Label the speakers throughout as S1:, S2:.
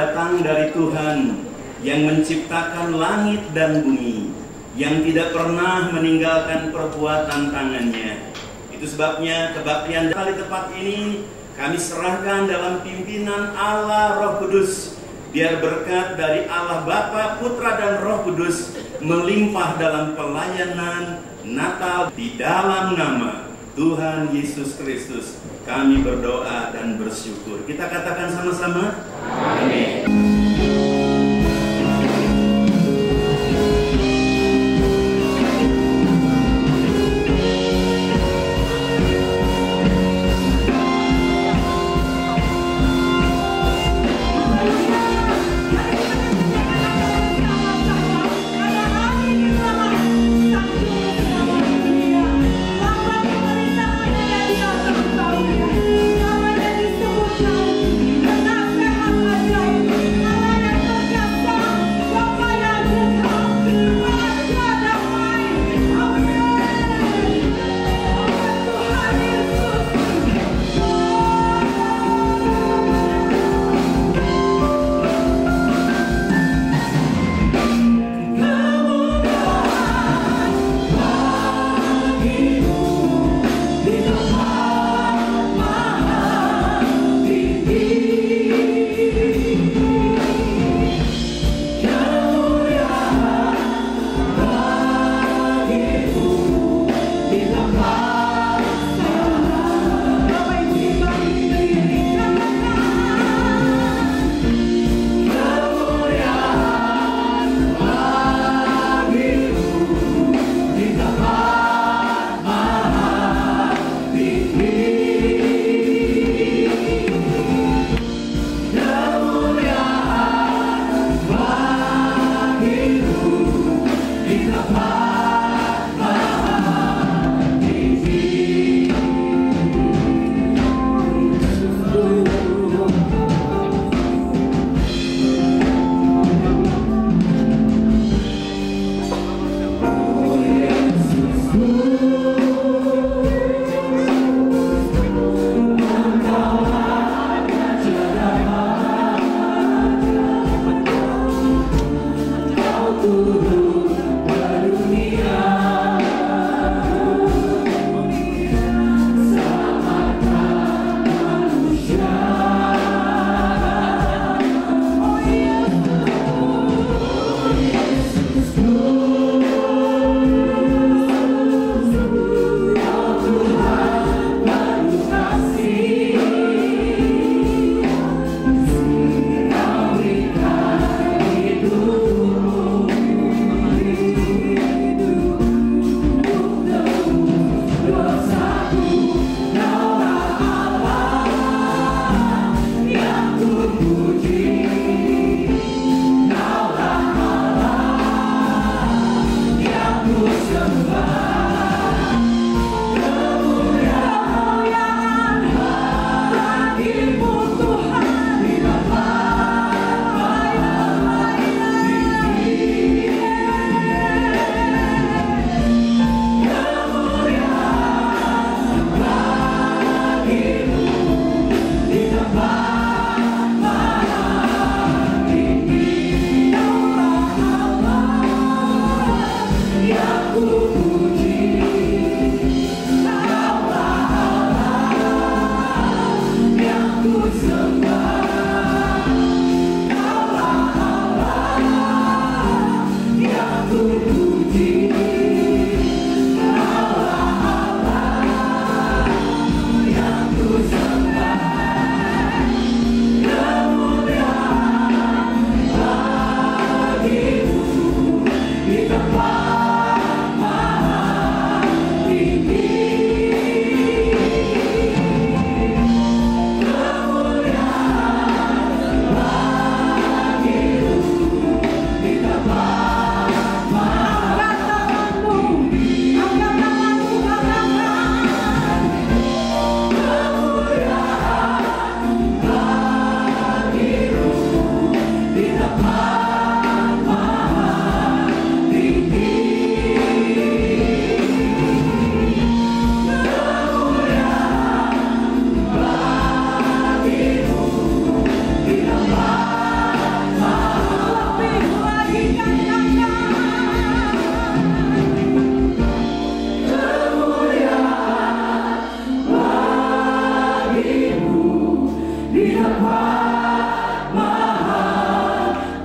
S1: datang dari Tuhan yang menciptakan langit dan bumi, yang tidak pernah meninggalkan perbuatan tangannya. Itu sebabnya kebaktian kali tepat ini kami serahkan dalam pimpinan Allah Roh Kudus, biar berkat dari Allah Bapa, Putra, dan Roh Kudus melimpah dalam pelayanan Natal. Di dalam nama Tuhan Yesus Kristus kami berdoa dan bersyukur. Kita katakan sama-sama, amin.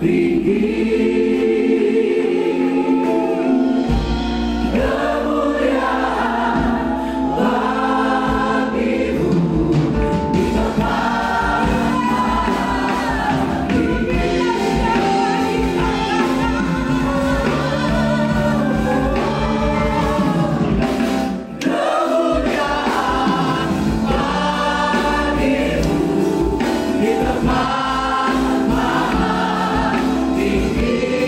S2: Di tempat maha tinggi.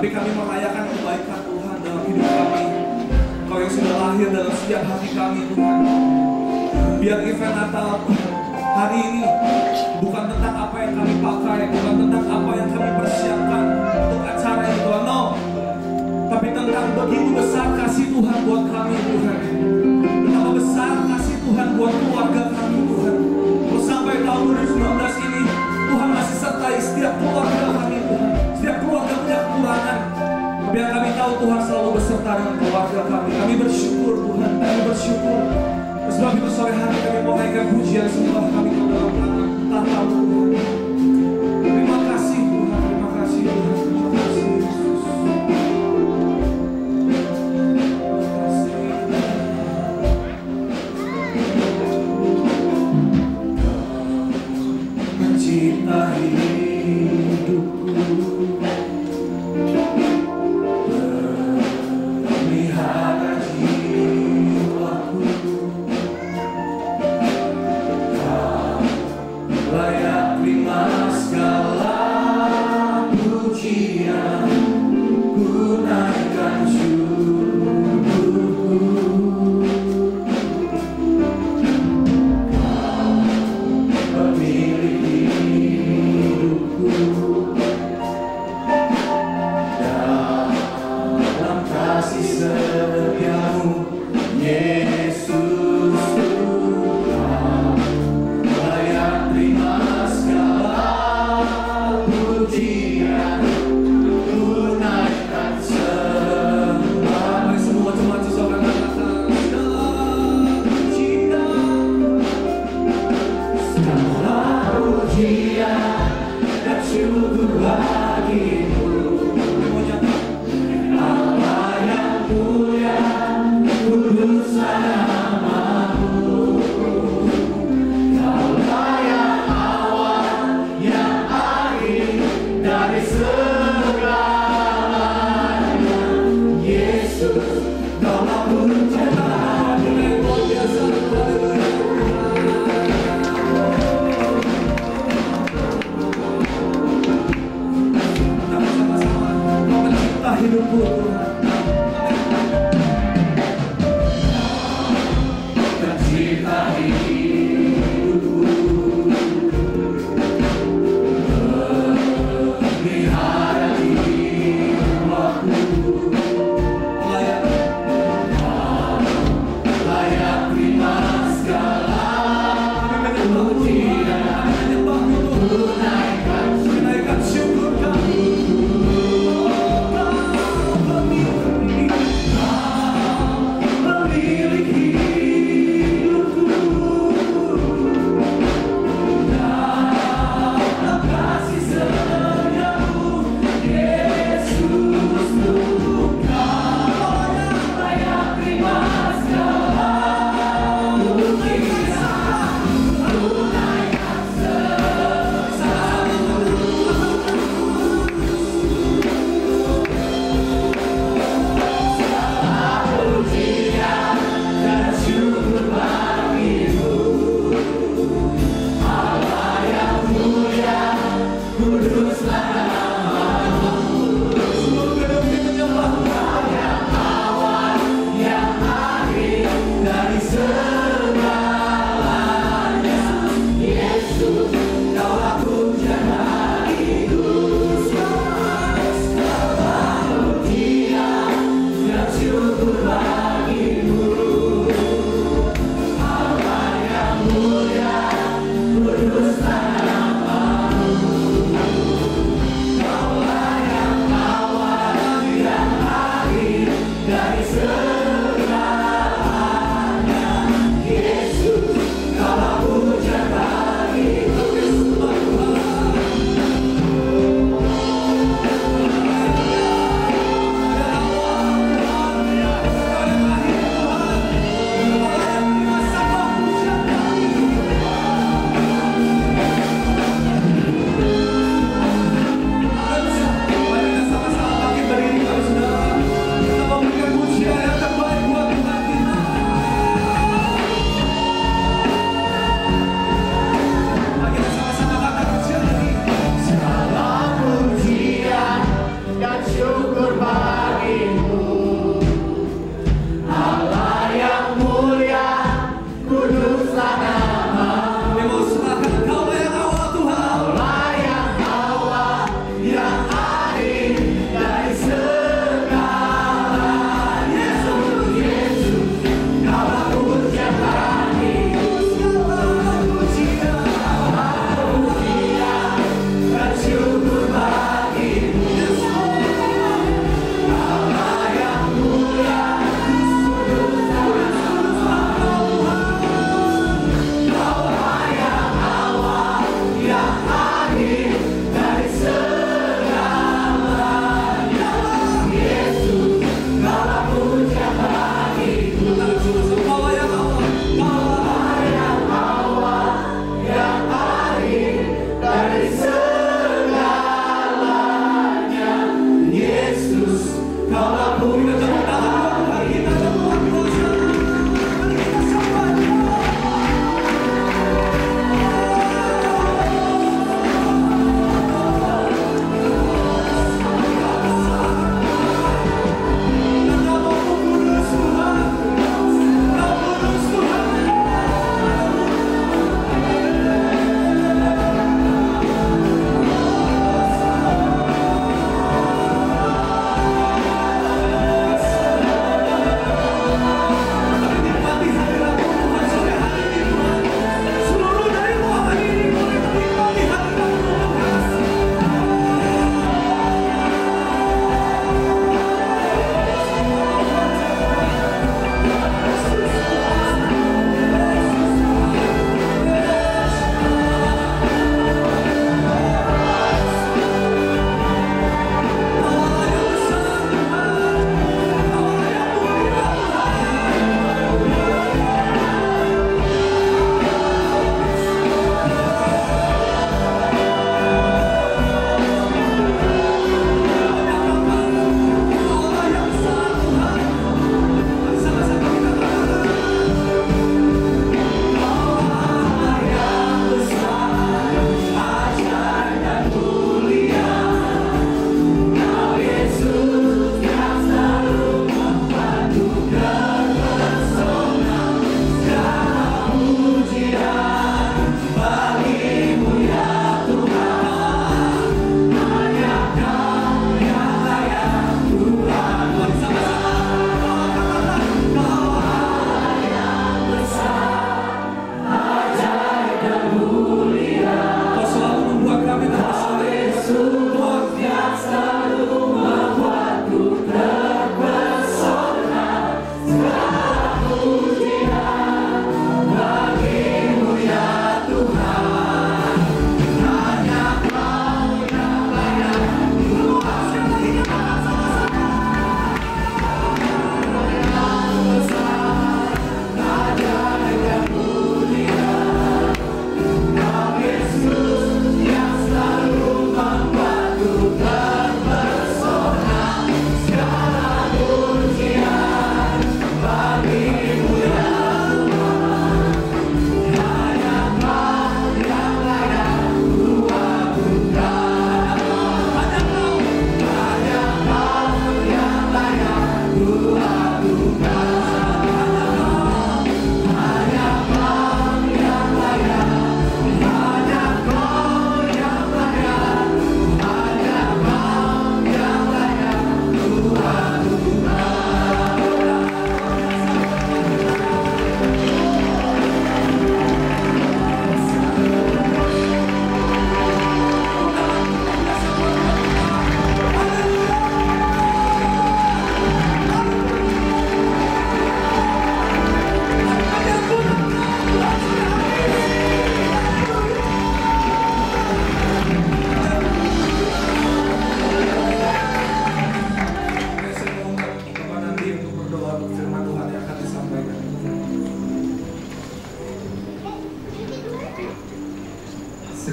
S2: Tapi kami merayakan kebaikan Tuhan dalam hidup kami. Kau yang sudah lahir dalam setiap hati kami Tuhan. Biar event Natal hari ini bukan tentang apa yang kami pakai, bukan tentang apa yang kami persiapkan untuk acara ini Tuhan, no. Tapi tentang begitu besar kasih Tuhan buat kami Tuhan. Betapa besar kasih Tuhan buat keluarga kami Tuhan. Terus sampai tahun 2019 ini Tuhan masih sertai setiap keluarga kami Tuhan. Setiap keluarga punya kekurangan. Biar kami tahu Tuhan selalu beserta dengan keluarga kami. Kami bersyukur Tuhan, kami bersyukur. Sebab itu sore hari kami mau naikkan pujian sembah kami ke dalam tangan tahta Tuhan. Terima kasih Tuhan, terima kasih Tuhan, terima kasih Yesus. Mencipta hidupku, memelihara jiwaku, Kau layak terima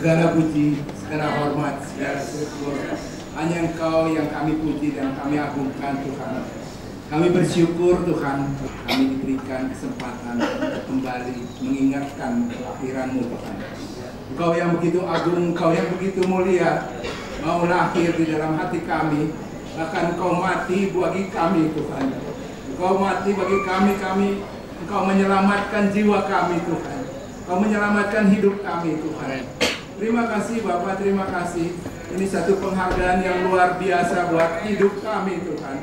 S3: Segala puji, segala hormat, segala syukur hanya Engkau yang kami puji dan kami agungkan Tuhan. Kami bersyukur Tuhan, kami diberikan kesempatan untuk kembali mengingatkan kelahiran-Mu Tuhan. Engkau yang begitu agung, Engkau yang begitu mulia, mau lahir di dalam hati kami, bahkan Engkau mati bagi kami Tuhan. Engkau mati bagi kami, Engkau menyelamatkan jiwa kami Tuhan. Engkau menyelamatkan hidup kami Tuhan. Terima kasih Bapak, terima kasih. Ini satu penghargaan yang luar biasa buat hidup kami Tuhan.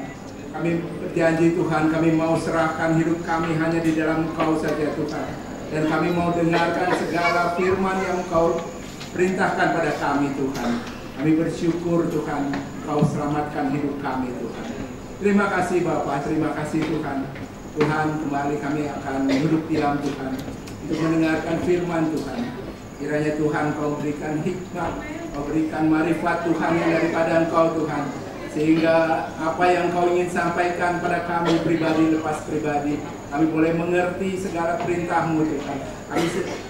S3: Kami berjanji Tuhan, kami mau serahkan hidup kami hanya di dalam Engkau saja Tuhan. Dan kami mau dengarkan segala firman yang Engkau perintahkan pada kami Tuhan. Kami bersyukur Tuhan, Engkau selamatkan hidup kami Tuhan. Terima kasih Bapak, terima kasih Tuhan. Tuhan, kembali kami akan duduk diam Tuhan untuk mendengarkan firman Tuhan. Kiranya Tuhan Kau berikan hikmat, Kau berikan marifat Tuhan yang daripada Engkau Tuhan. Sehingga apa yang Kau ingin sampaikan pada kami pribadi lepas pribadi, kami boleh mengerti segala perintah-Mu Tuhan. Kami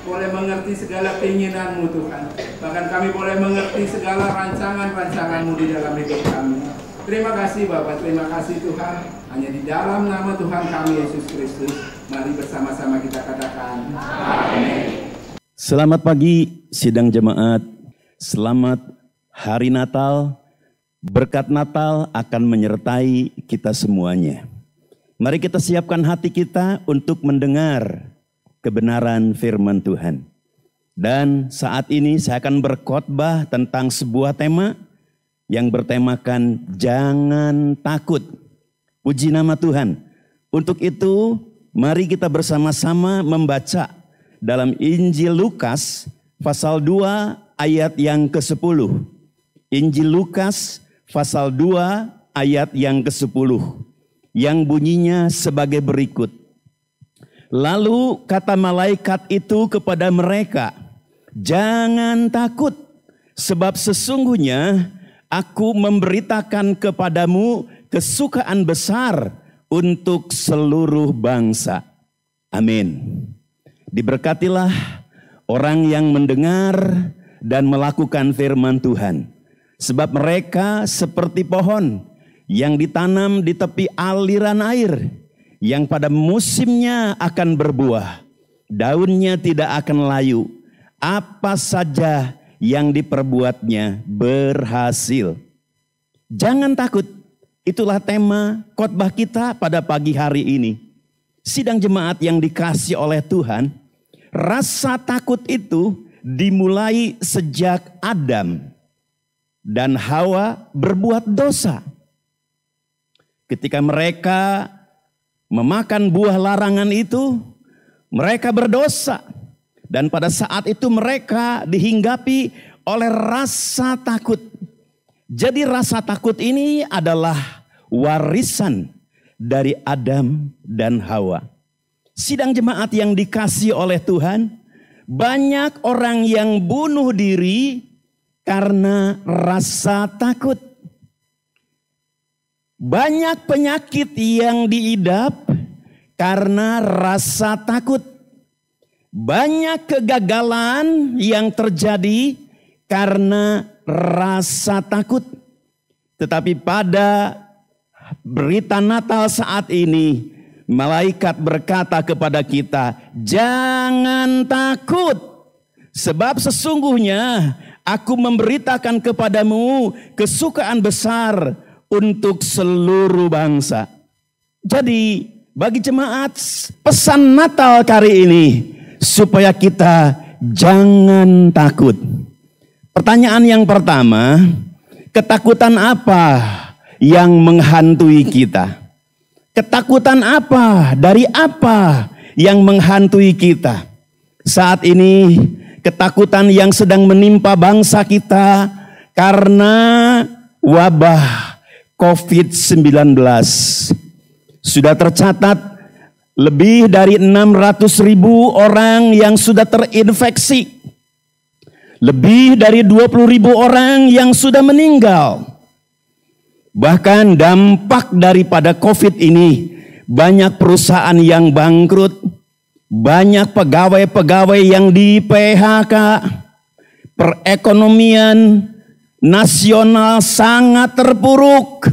S3: boleh mengerti segala keinginan-Mu Tuhan. Bahkan kami boleh mengerti segala rancangan-rancangan-Mu di dalam hidup kami. Terima kasih Bapak, terima kasih Tuhan. Hanya di dalam nama Tuhan kami Yesus Kristus, mari bersama-sama kita katakan amin.
S1: Selamat pagi sidang jemaat, selamat hari Natal, berkat Natal akan menyertai kita semuanya. Mari kita siapkan hati kita untuk mendengar kebenaran firman Tuhan. Dan saat ini saya akan berkhotbah tentang sebuah tema yang bertemakan jangan takut. Puji nama Tuhan. Untuk itu mari kita bersama-sama membaca dalam Injil Lukas pasal 2 ayat yang ke-10. Injil Lukas pasal 2 ayat yang ke-10 yang bunyinya sebagai berikut. Lalu kata malaikat itu kepada mereka, jangan takut, sebab sesungguhnya aku memberitakan kepadamu kesukaan besar untuk seluruh bangsa. Amin. Diberkatilah orang yang mendengar dan melakukan firman Tuhan. Sebab mereka seperti pohon yang ditanam di tepi aliran air, yang pada musimnya akan berbuah, daunnya tidak akan layu, apa saja yang diperbuatnya berhasil. Jangan takut, itulah tema khotbah kita pada pagi hari ini. Sidang jemaat yang dikasihi oleh Tuhan, rasa takut itu dimulai sejak Adam dan Hawa berbuat dosa. Ketika mereka memakan buah larangan itu, mereka berdosa. Dan pada saat itu mereka dihinggapi oleh rasa takut. Jadi rasa takut ini adalah warisan dari Adam dan Hawa. Sidang jemaat yang dikasihi oleh Tuhan, banyak orang yang bunuh diri karena rasa takut. Banyak penyakit yang diidap karena rasa takut. Banyak kegagalan yang terjadi karena rasa takut. Tetapi pada berita Natal saat ini, malaikat berkata kepada kita, jangan takut, sebab sesungguhnya aku memberitakan kepadamu kesukaan besar untuk seluruh bangsa. Jadi bagi jemaat, pesan Natal kali ini supaya kita jangan takut. Pertanyaan yang pertama, ketakutan apa yang menghantui kita? Ketakutan apa, dari apa yang menghantui kita? Saat ini ketakutan yang sedang menimpa bangsa kita karena wabah COVID-19. Sudah tercatat lebih dari 600.000 orang yang sudah terinfeksi. Lebih dari 20.000 orang yang sudah meninggal. Bahkan dampak daripada COVID ini, banyak perusahaan yang bangkrut, banyak pegawai-pegawai yang di PHK,
S4: perekonomian nasional sangat terpuruk.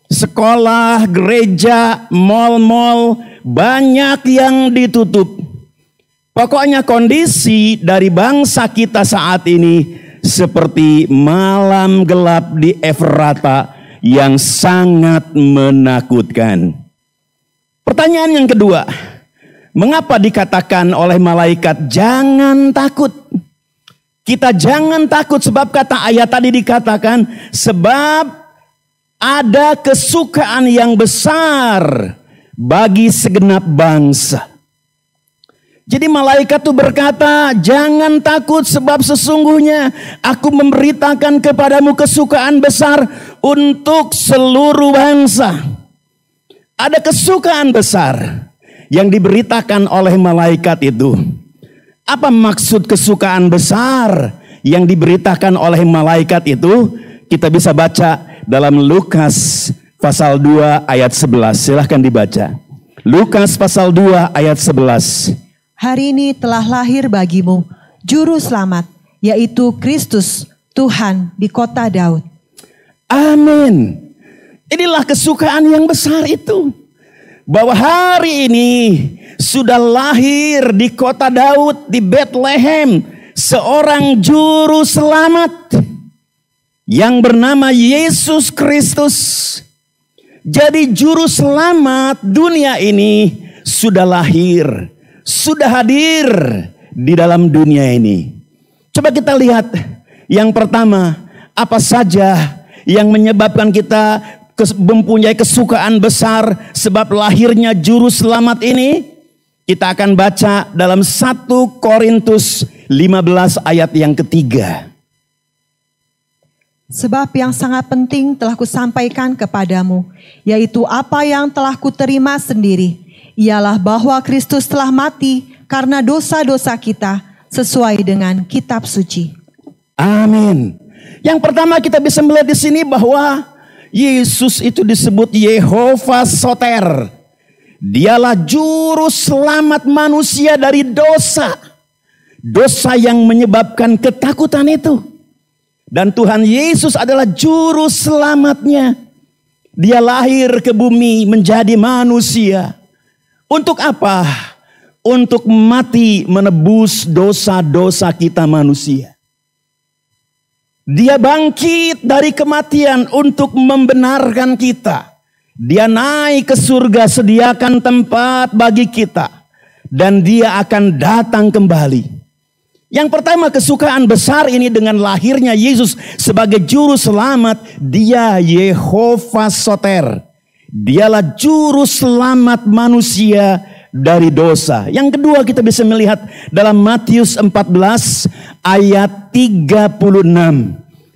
S4: Sekolah, gereja, mal-mal banyak yang ditutup. Pokoknya kondisi dari bangsa kita saat ini seperti malam gelap di Efrata yang sangat menakutkan. Pertanyaan yang kedua, mengapa dikatakan oleh malaikat jangan takut? Kita jangan takut sebab kata ayat tadi dikatakan sebab ada kesukaan yang besar bagi segenap bangsa. Jadi malaikat itu berkata, jangan takut sebab sesungguhnya aku memberitakan kepadamu kesukaan besar untuk seluruh bangsa. Ada kesukaan besar yang diberitakan oleh malaikat itu. Apa maksud kesukaan besar yang diberitakan oleh malaikat itu? Kita bisa baca dalam Lukas pasal 2 ayat 11. Silahkan dibaca. Lukas pasal 2 ayat 11.
S5: Hari ini telah lahir bagimu Juru Selamat, yaitu Kristus Tuhan di kota Daud.
S4: Amin. Inilah kesukaan yang besar itu. Bahwa hari ini sudah lahir di kota Daud, di Bethlehem, seorang Juru Selamat yang bernama Yesus Kristus. Jadi Juru Selamat dunia ini sudah lahir, sudah hadir di dalam dunia ini. Coba kita lihat yang pertama, apa saja yang menyebabkan kita mempunyai kesukaan besar sebab lahirnya Juru Selamat ini. Kita akan baca dalam 1 Korintus 15 ayat yang ketiga.
S5: Sebab yang sangat penting telah kusampaikan kepadamu, yaitu apa yang telah kuterima sendiri, ialah bahwa Kristus telah mati karena dosa-dosa kita sesuai dengan kitab suci.
S4: Amin. Yang pertama kita bisa melihat di sini bahwa Yesus itu disebut Yehova Soter. Dialah juru selamat manusia dari dosa. Dosa yang menyebabkan ketakutan itu. Dan Tuhan Yesus adalah juru selamatnya. Dia lahir ke bumi menjadi manusia. Untuk apa? Untuk mati menebus dosa-dosa kita manusia. Dia bangkit dari kematian untuk membenarkan kita. Dia naik ke surga, sediakan tempat bagi kita. Dan dia akan datang kembali. Yang pertama, kesukaan besar ini dengan lahirnya Yesus sebagai juru selamat. Dia Yehova Soter. Dialah juru selamat manusia dari dosa. Yang kedua kita bisa melihat dalam Matius 14 ayat 36.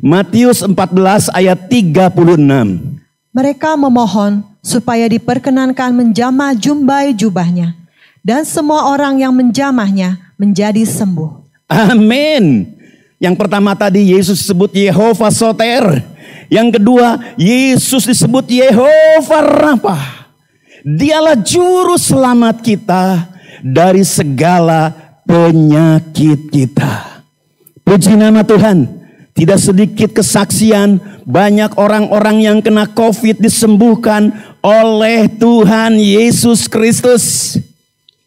S4: Matius 14 ayat 36.
S5: Mereka memohon supaya diperkenankan menjamah jumbai jubahnya, dan semua orang yang menjamahnya menjadi sembuh.
S4: Amin. Yang pertama tadi Yesus disebut Yehova Soter. Yang kedua Yesus disebut Yehova Rapha. Dialah juru selamat kita dari segala penyakit kita. Puji nama Tuhan. Tidak sedikit kesaksian, banyak orang-orang yang kena COVID disembuhkan oleh Tuhan Yesus Kristus.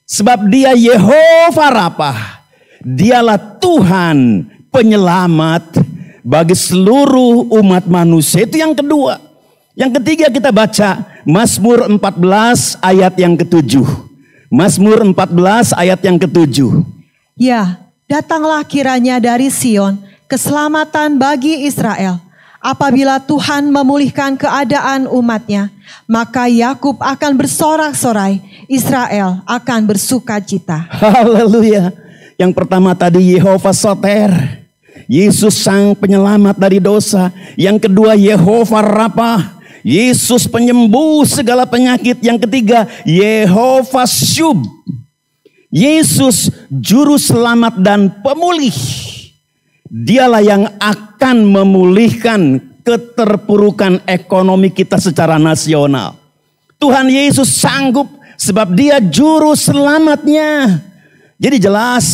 S4: Sebab dia Yehova Rapha. Dialah Tuhan penyelamat bagi seluruh umat manusia. Itu yang kedua. Yang ketiga kita baca Mazmur 14 ayat yang ke-7. Mazmur 14 ayat yang ke-7.
S5: Ya, datanglah kiranya dari Sion keselamatan bagi Israel. Apabila Tuhan memulihkan keadaan umatnya, maka Yakub akan bersorak-sorai, Israel akan bersukacita.
S4: Haleluya. Yang pertama tadi Yehova Soter. Yesus sang penyelamat dari dosa. Yang kedua Yehova Rapha. Yesus penyembuh segala penyakit. Yang ketiga Yehova Syub. Yesus juru selamat dan pemulih. Dialah yang akan memulihkan keterpurukan ekonomi kita secara nasional. Tuhan Yesus sanggup sebab dia juru selamatnya. Jadi jelas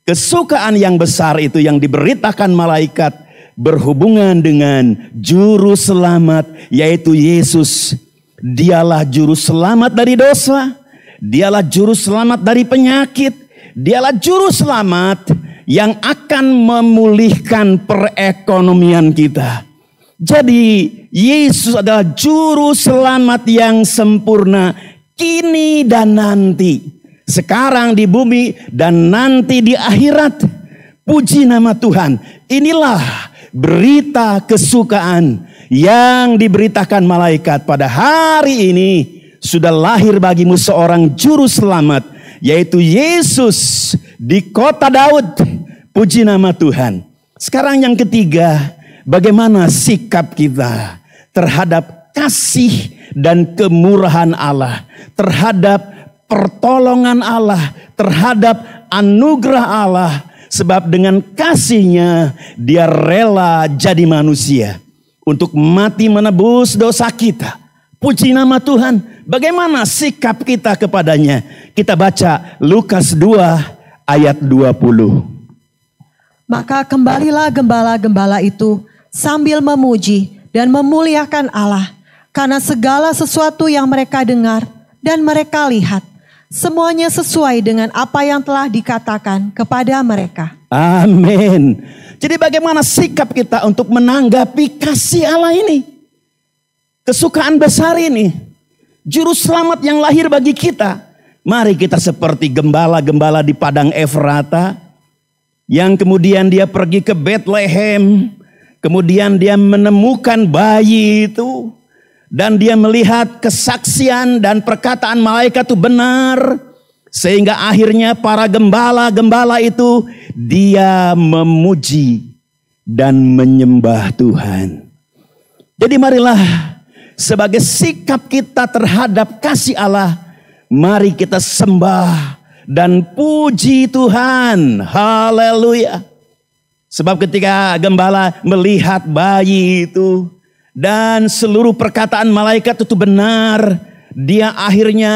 S4: Kesukaan yang besar itu yang diberitakan malaikat berhubungan dengan juru selamat, yaitu Yesus. Dialah juru selamat dari dosa, dialah juru selamat dari penyakit, dialah juru selamat yang akan memulihkan perekonomian kita. Jadi Yesus adalah juru selamat yang sempurna kini dan nanti. Sekarang di bumi dan nanti di akhirat. Puji nama Tuhan. Inilah berita kesukaan yang diberitakan malaikat pada hari ini. Sudah lahir bagimu seorang juru selamat, yaitu Yesus di kota Daud. Puji nama Tuhan. Sekarang yang ketiga, bagaimana sikap kita terhadap kasih dan kemurahan Allah, terhadap pertolongan Allah, terhadap anugerah Allah. Sebab dengan kasihnya dia rela jadi manusia untuk mati menebus dosa kita. Puji nama Tuhan. Bagaimana sikap kita kepadanya? Kita baca Lukas 2 ayat 20.
S5: Maka kembalilah gembala-gembala itu sambil memuji dan memuliakan Allah karena segala sesuatu yang mereka dengar dan mereka lihat. Semuanya sesuai dengan apa yang telah dikatakan kepada mereka.
S4: Amin. Jadi bagaimana sikap kita untuk menanggapi kasih Allah ini? Kesukaan besar ini. Juru selamat yang lahir bagi kita. Mari kita seperti gembala-gembala di padang Efrata. Yang kemudian dia pergi ke Bethlehem. Kemudian dia menemukan bayi itu. Dan dia melihat kesaksian dan perkataan malaikat itu benar. Sehingga akhirnya para gembala-gembala itu dia memuji dan menyembah Tuhan. Jadi marilah sebagai sikap kita terhadap kasih Allah, mari kita sembah dan puji Tuhan. Haleluya. Sebab ketika gembala melihat bayi itu, dan seluruh perkataan malaikat itu benar, dia akhirnya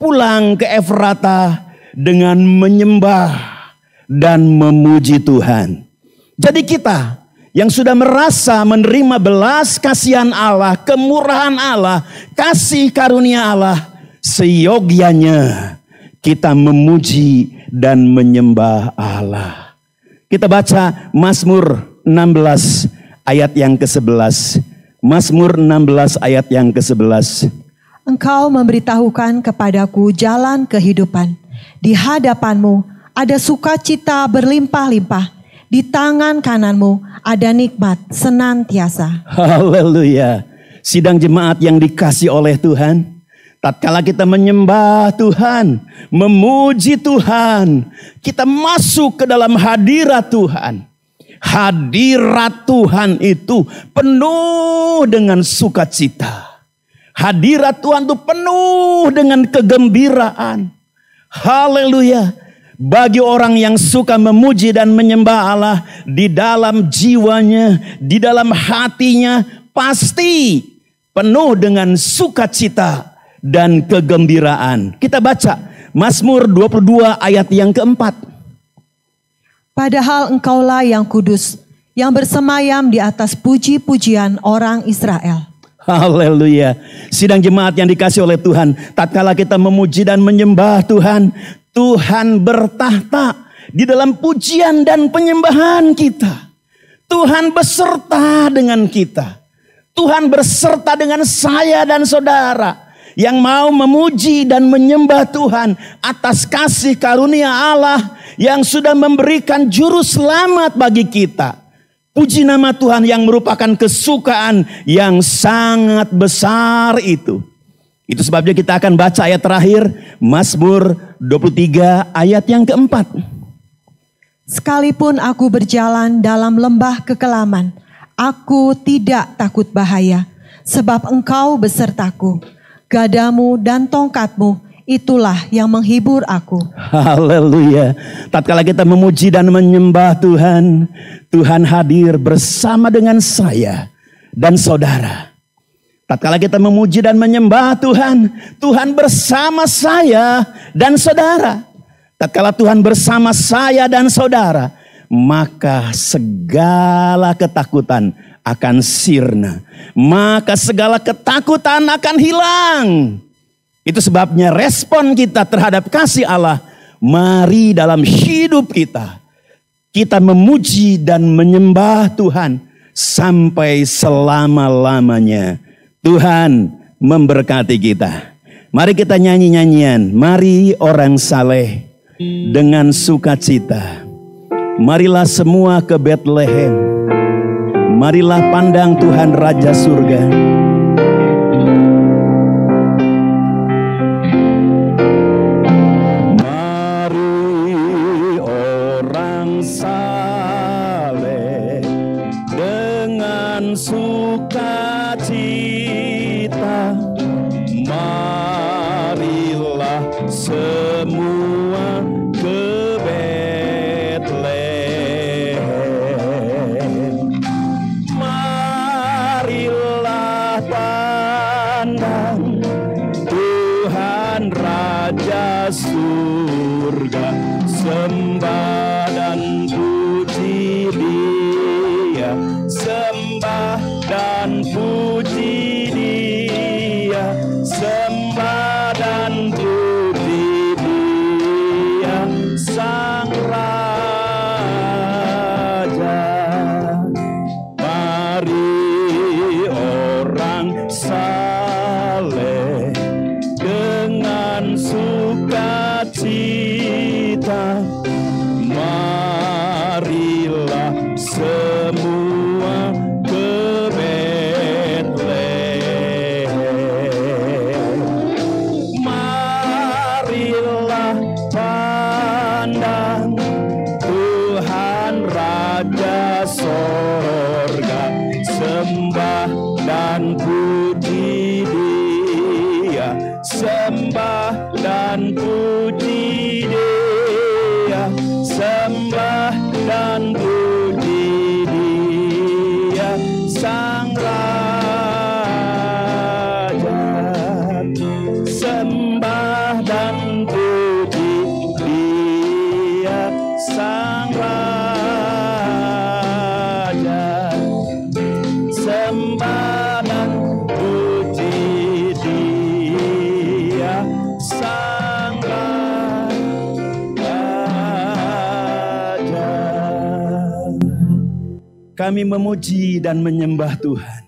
S4: pulang ke Efrata dengan menyembah dan memuji Tuhan. Jadi kita yang sudah merasa menerima belas kasihan Allah, kemurahan Allah, kasih karunia Allah, seyogyanya kita memuji dan menyembah Allah. Kita baca Mazmur 16 ayat yang ke-11. Mazmur 16 ayat yang ke-11.
S5: Engkau memberitahukan kepadaku jalan kehidupan. Di hadapanmu ada sukacita berlimpah-limpah. Di tangan kananmu ada nikmat senantiasa.
S4: Haleluya. Sidang jemaat yang dikasih oleh Tuhan. Tatkala kita menyembah Tuhan, memuji Tuhan, kita masuk ke dalam hadirat Tuhan. Hadirat Tuhan itu penuh dengan sukacita. Hadirat Tuhan itu penuh dengan kegembiraan. Haleluya. Bagi orang yang suka memuji dan menyembah Allah, di dalam jiwanya, di dalam hatinya pasti penuh dengan sukacita dan kegembiraan. Kita baca Mazmur 22 ayat yang keempat.
S5: Padahal engkaulah yang kudus, yang bersemayam di atas puji-pujian orang Israel.
S4: Haleluya. Sidang jemaat yang dikasih oleh Tuhan, tatkala kita memuji dan menyembah Tuhan, Tuhan bertahta di dalam pujian dan penyembahan kita. Tuhan beserta dengan kita. Tuhan berserta dengan saya dan saudara yang mau memuji dan menyembah Tuhan atas kasih karunia Allah yang sudah memberikan juru selamat bagi kita. Puji nama Tuhan yang merupakan kesukaan yang sangat besar itu. Itu sebabnya kita akan baca ayat terakhir, Mazmur 23 ayat yang keempat.
S5: Sekalipun aku berjalan dalam lembah kekelaman, aku tidak takut bahaya, sebab engkau besertaku. Gadamu dan tongkatmu, itulah yang menghibur aku.
S4: Haleluya. Tatkala kita memuji dan menyembah Tuhan, Tuhan hadir bersama dengan saya dan saudara. Tatkala kita memuji dan menyembah Tuhan, Tuhan bersama saya dan saudara. tatkala Tuhan bersama saya dan saudara, maka segala ketakutan akan sirna. Maka segala ketakutan akan hilang. Itu sebabnya respon kita terhadap kasih Allah, mari dalam hidup kita, kita memuji dan menyembah Tuhan sampai selama-lamanya. Tuhan memberkati kita. Mari kita nyanyi-nyanyian. Mari orang saleh dengan sukacita. Marilah semua ke Betlehem. Marilah pandang Tuhan Raja Surga. Mari orang saleh dengan sukacita. Marilah semua ke Betlehem. Marilah pandang Tuhan Raja Surga. Sembah dan puji Dia, sembah dan puji Dia, sembah dan puji Dia, Sang Raja. Mari orang saleh dengan sukacita. Marilah semua ke Betlehem. Marilah pandang Tuhan Raja Sorga. Sembah dan puji Dia, sembah dan puji Dia, sembah dan puji Dia, Sang Raja. Sembah dan puji Dia, Sang Raja. Sembah dan puji Dia, Sang Raja. Kami memuji dan menyembah Tuhan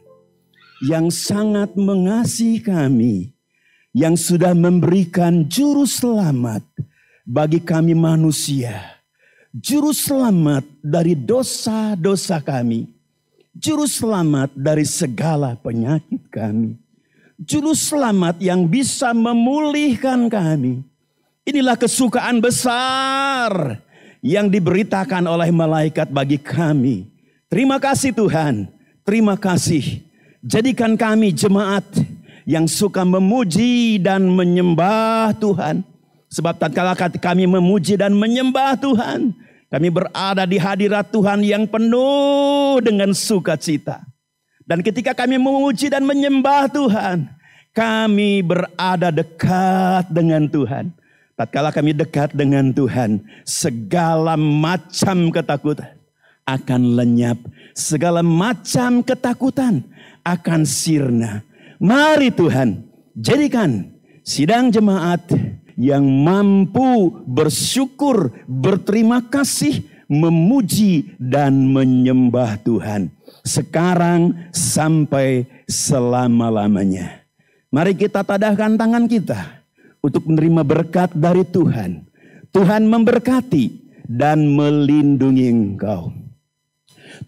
S4: yang sangat mengasihi kami, yang sudah memberikan juru selamat bagi kami manusia. Juru selamat dari dosa-dosa kami. Juru selamat dari segala penyakit kami. Juru selamat yang bisa memulihkan kami. Inilah kesukaan besar yang diberitakan oleh malaikat bagi kami. Terima kasih Tuhan, terima kasih. Jadikan kami jemaat yang suka memuji dan menyembah Tuhan. Sebab tatkala kami memuji dan menyembah Tuhan, kami berada di hadirat Tuhan yang penuh dengan sukacita. Dan ketika kami memuji dan menyembah Tuhan, kami berada dekat dengan Tuhan. Tatkala kami dekat dengan Tuhan, segala macam ketakutan akan lenyap. Segala macam ketakutan akan sirna. Mari Tuhan, jadikan sidang jemaat yang mampu bersyukur, berterima kasih, memuji dan menyembah Tuhan. Sekarang sampai selama-lamanya. Mari kita tadahkan tangan kita untuk menerima berkat dari Tuhan. Tuhan memberkati dan melindungi engkau.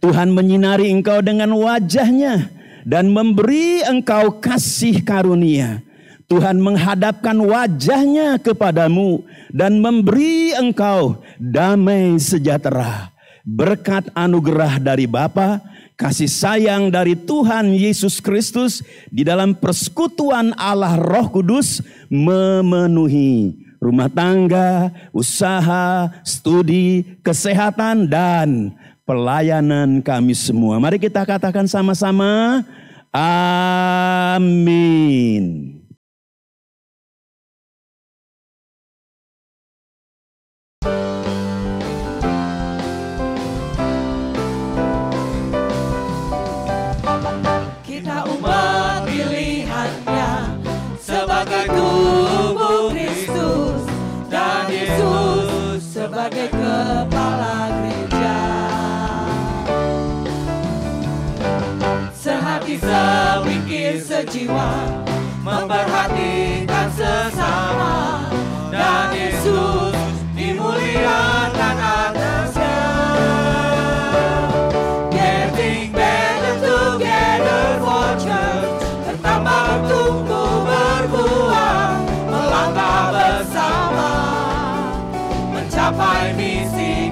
S4: Tuhan menyinari engkau dengan wajah-Nya dan memberi engkau kasih karunia. Tuhan menghadapkan wajah-Nya kepadamu dan memberi engkau damai sejahtera. Berkat anugerah dari Bapa, kasih sayang dari Tuhan Yesus Kristus di dalam persekutuan Allah Roh Kudus memenuhi rumah tangga, usaha, studi, kesehatan, dan pelayanan kami semua. Mari kita katakan sama-sama, amin.
S6: jiwa, memperhatikan sesama, dan Yesus dimuliakan atasnya. Getting better together for church, bertambah bertumbuh berbuah, melangkah bersama, mencapai misi